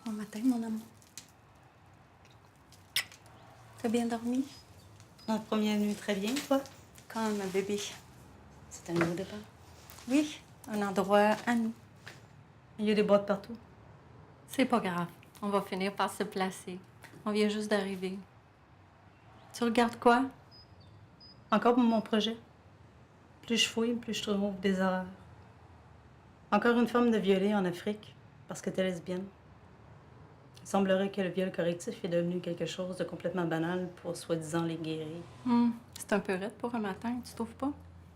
Bon matin, mon amour. T'as bien dormi? La première nuit, très bien, toi? Quand ma bébé. C'est un nouveau départ. Oui, un endroit à nous. Il y a des boîtes partout. C'est pas grave. On va finir par se placer. On vient juste d'arriver. Tu regardes quoi? Encore pour mon projet. Plus je fouille, plus je trouve des erreurs. Encore une femme de violée en Afrique, parce que t'es lesbienne. Il semblerait que le viol correctif est devenu quelque chose de complètement banal pour soi-disant les guérir. C'est un peu raide pour un matin, tu trouves pas?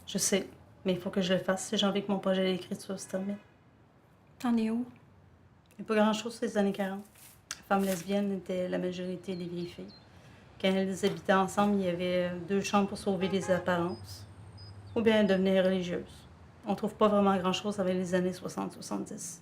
Je sais, mais il faut que je le fasse si j'ai envie que mon projet d'écriture se termine. T'en es où? Il n'y a pas grand-chose ces années 40. Les femmes lesbiennes étaient la majorité des vieilles filles. Quand elles habitaient ensemble, il y avait 2 chambres pour sauver les apparences, ou bien devenir religieuses. On trouve pas vraiment grand-chose avec les années 60-70.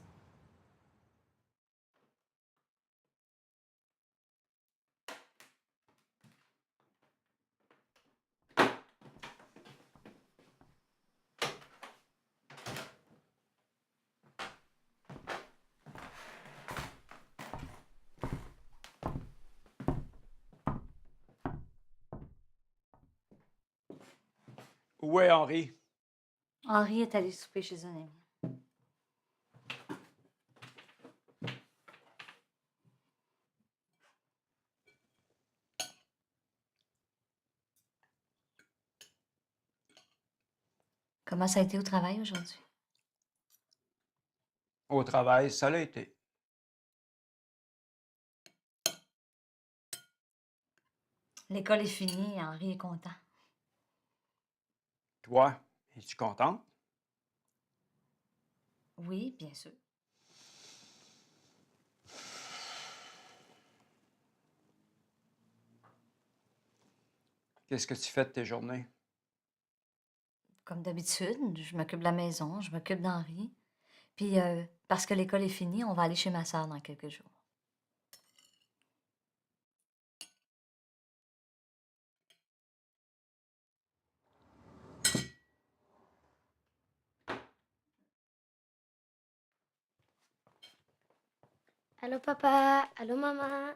Où est Henri? Henri est allé souper chez un ami. Comment ça a été au travail aujourd'hui? Au travail, ça l'a été. L'école est finie et Henri est content. Toi, es-tu contente? Oui, bien sûr. Qu'est-ce que tu fais de tes journées? Comme d'habitude, je m'occupe de la maison, je m'occupe d'Henri. Puis, parce que l'école est finie, on va aller chez ma sœur dans quelques jours. Allô papa, allô maman.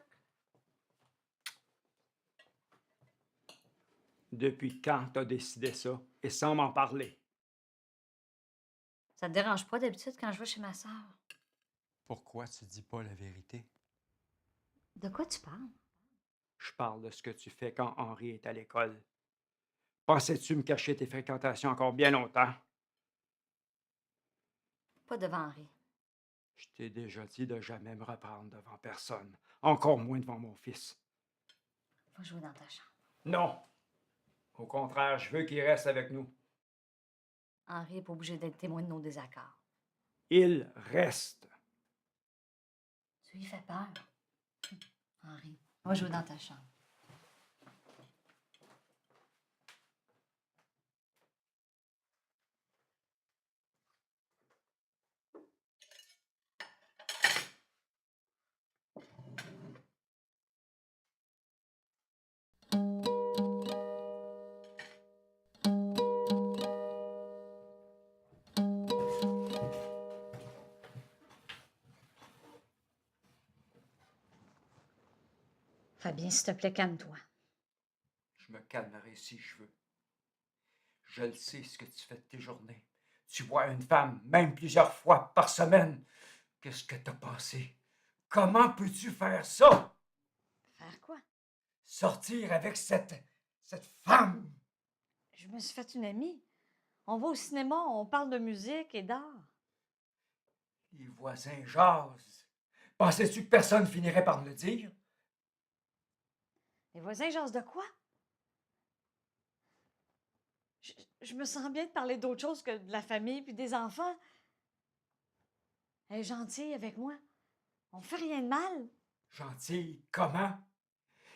Depuis quand t'as décidé ça? Et sans m'en parler. Ça te dérange pas d'habitude quand je vais chez ma sœur? Pourquoi tu dis pas la vérité? De quoi tu parles? Je parle de ce que tu fais quand Henri est à l'école. Pensais-tu me cacher tes fréquentations encore bien longtemps? Pas devant Henri. Je t'ai déjà dit de jamais me reprendre devant personne, encore moins devant mon fils. Va jouer dans ta chambre. Non! Au contraire, je veux qu'il reste avec nous. Henri n'est pas obligé d'être témoin de nos désaccords. Il reste. Tu lui fais peur. Henri, va jouer dans ta chambre. Fabien, s'il te plaît, calme-toi. Je me calmerai si je veux. Je le sais ce que tu fais de tes journées. Tu vois une femme, même plusieurs fois par semaine. Qu'est-ce que t'as pensé? Comment peux-tu faire ça? Faire sortir avec cette femme. Je me suis fait une amie. On va au cinéma, on parle de musique et d'art. Les voisins jasent. Pensais-tu que personne finirait par me le dire? Les voisins jasent de quoi? Je me sens bien de parler d'autre chose que de la famille puis des enfants. Elle est gentille avec moi. On fait rien de mal. Gentille, comment?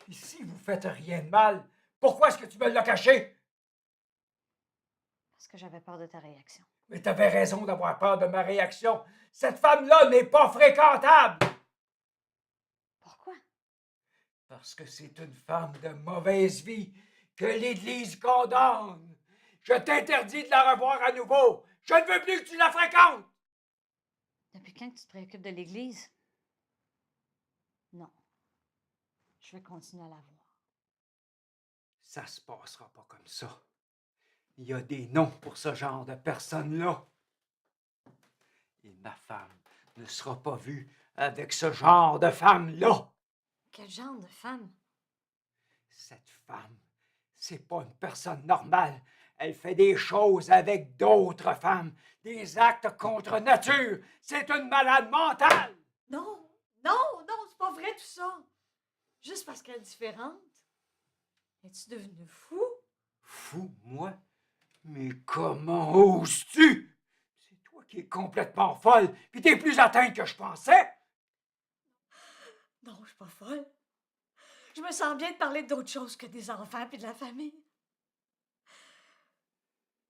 Et si vous faites rien de mal, pourquoi est-ce que tu me l'as caché? Parce que j'avais peur de ta réaction. Mais t'avais raison d'avoir peur de ma réaction. Cette femme-là n'est pas fréquentable. Pourquoi? Parce que c'est une femme de mauvaise vie que l'Église condamne. Je t'interdis de la revoir à nouveau. Je ne veux plus que tu la fréquentes. Depuis quand que tu te préoccupes de l'Église? Non. Je vais continuer à la voir. Ça se passera pas comme ça. Il y a des noms pour ce genre de personnes-là. Et ma femme ne sera pas vue avec ce genre de femme-là. Quel genre de femme? Cette femme, c'est pas une personne normale. Elle fait des choses avec d'autres femmes, des actes contre nature. C'est une malade mentale. Non, non, non, c'est pas vrai tout ça. Juste parce qu'elle est différente. Es-tu devenu fou? Fou, moi? Mais comment oses-tu? C'est toi qui es complètement folle, puis t'es plus atteinte que je pensais. Non, je suis pas folle. Je me sens bien de parler d'autre chose que des enfants et de la famille.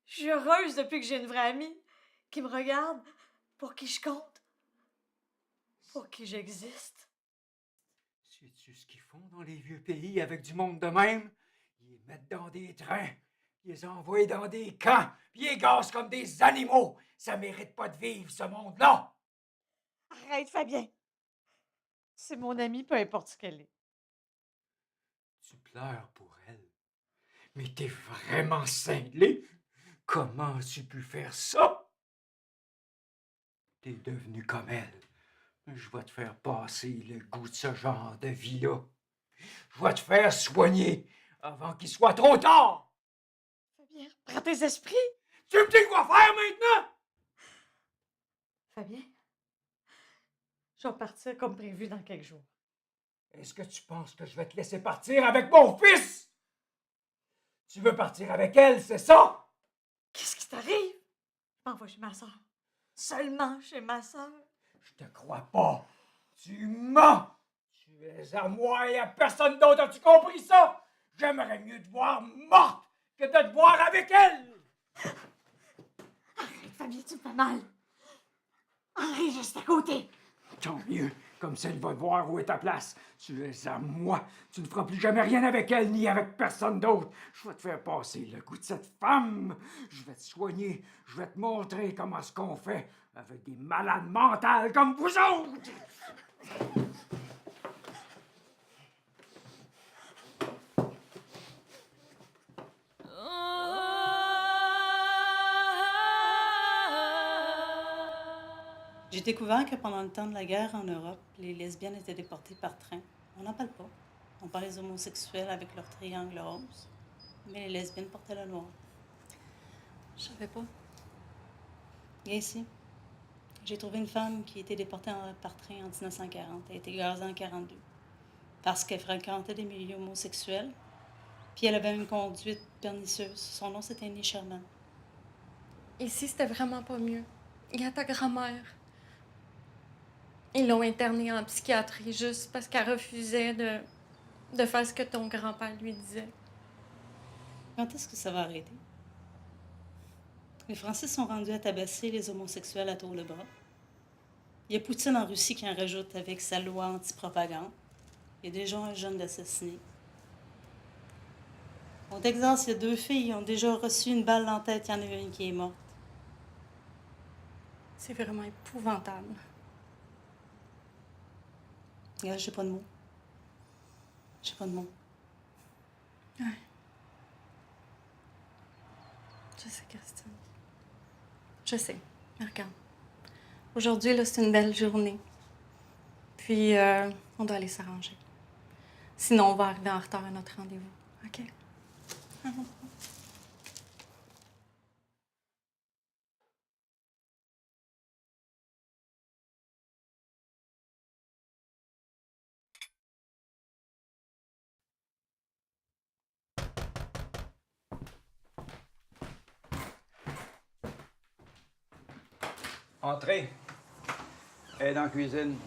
Je suis heureuse depuis que j'ai une vraie amie qui me regarde, pour qui je compte, pour qui j'existe. Sais-tu ce qu'ils font dans les vieux pays avec du monde de même? Ils les mettent dans des trains, ils les envoient dans des camps, puis ils les gazent comme des animaux. Ça mérite pas de vivre, ce monde-là. Arrête, Fabien. C'est mon amie, peu importe ce qu'elle est. Tu pleures pour elle. Mais t'es vraiment cinglé. Comment as-tu pu faire ça? T'es devenu comme elle. Je vais te faire passer le goût de ce genre de vie-là. Je vais te faire soigner avant qu'il soit trop tard. Fabien, prends tes esprits. Tu me dis quoi faire maintenant? Fabien, je vais partir comme prévu dans quelques jours. Est-ce que tu penses que je vais te laisser partir avec mon fils? Tu veux partir avec elle, c'est ça? Qu'est-ce qui t'arrive? Je m'envoie chez ma soeur. Seulement chez ma soeur. Je te crois pas. Tu mens. Tu es à moi et à personne d'autre. As-tu compris ça? J'aimerais mieux te voir morte que de te voir avec elle. Arrête, Fabien, tu me fais mal. Henri, juste à côté. Tant mieux. Comme ça, elle va voir où est ta place. Tu es à moi. Tu ne feras plus jamais rien avec elle ni avec personne d'autre. Je vais te faire passer le goût de cette femme. Je vais te soigner. Je vais te montrer comment ce qu'on fait avec des malades mentales comme vous autres. J'ai découvert que pendant le temps de la guerre en Europe, les lesbiennes étaient déportées par train. On n'en parle pas. On parle des homosexuels avec leur triangle rose. Mais les lesbiennes portaient le noir. Je savais pas. Viens ici. J'ai trouvé une femme qui a été déportée par train en 1940. Elle a été gazée en 1942. Parce qu'elle fréquentait des milieux homosexuels. Puis elle avait une conduite pernicieuse. Son nom, c'était Annie Sherman. Ici, c'était vraiment pas mieux. Il y a ta grand-mère. Ils l'ont internée en psychiatrie juste parce qu'elle refusait de faire ce que ton grand-père lui disait. Quand est-ce que ça va arrêter? Les Français sont rendus à tabasser les homosexuels à tour de bras. Il y a Poutine en Russie qui en rajoute avec sa loi anti-propagande. Il y a déjà un jeune d'assassiné. Au Texas, il y a 2 filles qui ont déjà reçu une balle dans la tête. Il y en a une qui est morte. C'est vraiment épouvantable. Regarde, j'ai pas de mots. J'ai pas de mots. Ouais. Je sais, Christine. Je sais. Mais regarde. Aujourd'hui, là, c'est une belle journée. Puis, on doit aller s'arranger. Sinon, on va arriver en retard à notre rendez-vous. OK? Allons. Entrez. Elle est dans la cuisine.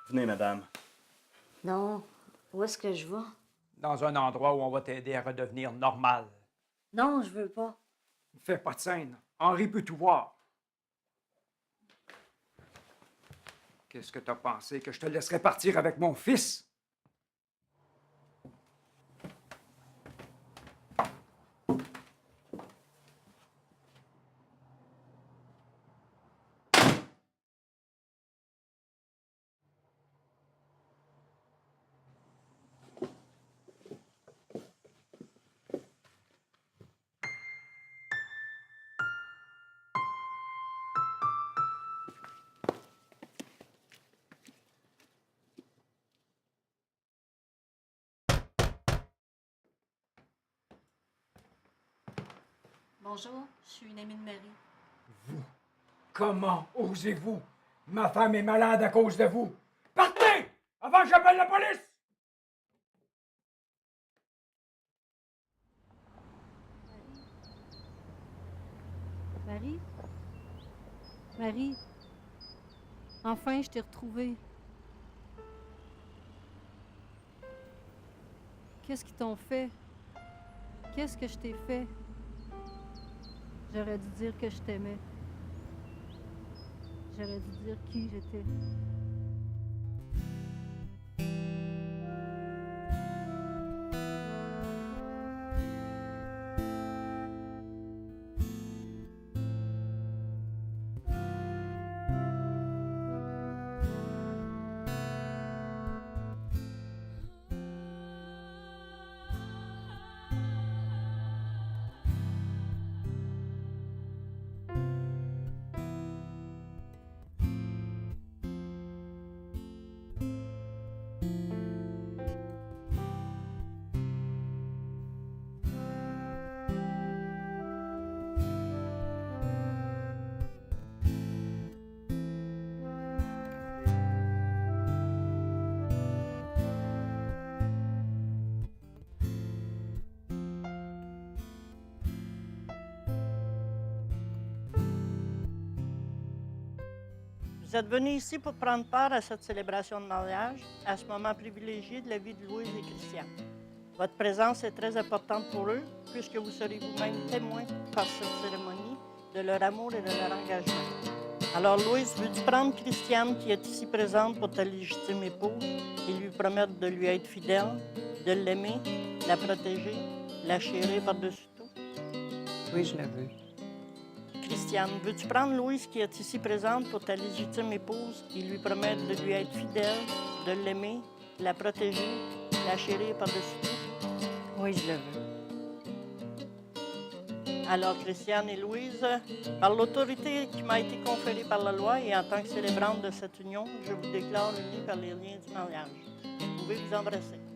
Venez, madame. Non. Où est-ce que je vais? Dans un endroit où on va t'aider à redevenir normal. Non, je veux pas. Fais pas de scène. Henri peut tout voir. Qu'est-ce que t'as pensé? Que je te laisserais partir avec mon fils? Bonjour, je suis une amie de Marie. Comment osez-vous? Ma femme est malade à cause de vous. Partez! Avant que j'appelle la police! Marie? Marie? Enfin, je t'ai retrouvée. Qu'est-ce qu'ils t'ont fait? Qu'est-ce que je t'ai fait? J'aurais dû dire que je t'aimais. J'aurais dû dire qui j'étais. Vous êtes venu ici pour prendre part à cette célébration de mariage, à ce moment privilégié de la vie de Louise et Christian. Votre présence est très importante pour eux, puisque vous serez vous-même témoin par cette cérémonie de leur amour et de leur engagement. Alors, Louise, veux-tu prendre Christiane, qui est ici présente pour ta légitime épouse, et lui promettre de lui être fidèle, de l'aimer, la protéger, la chérir par-dessus tout? Oui, je la veux. Christiane, veux-tu prendre Louise, qui est ici présente, pour ta légitime épouse, et lui promettre de lui être fidèle, de l'aimer, la protéger, la chérir par-dessus tout? Oui, je le veux. Alors, Christiane et Louise, par l'autorité qui m'a été conférée par la loi et en tant que célébrante de cette union, je vous déclare unis par les liens du mariage. Vous pouvez vous embrasser.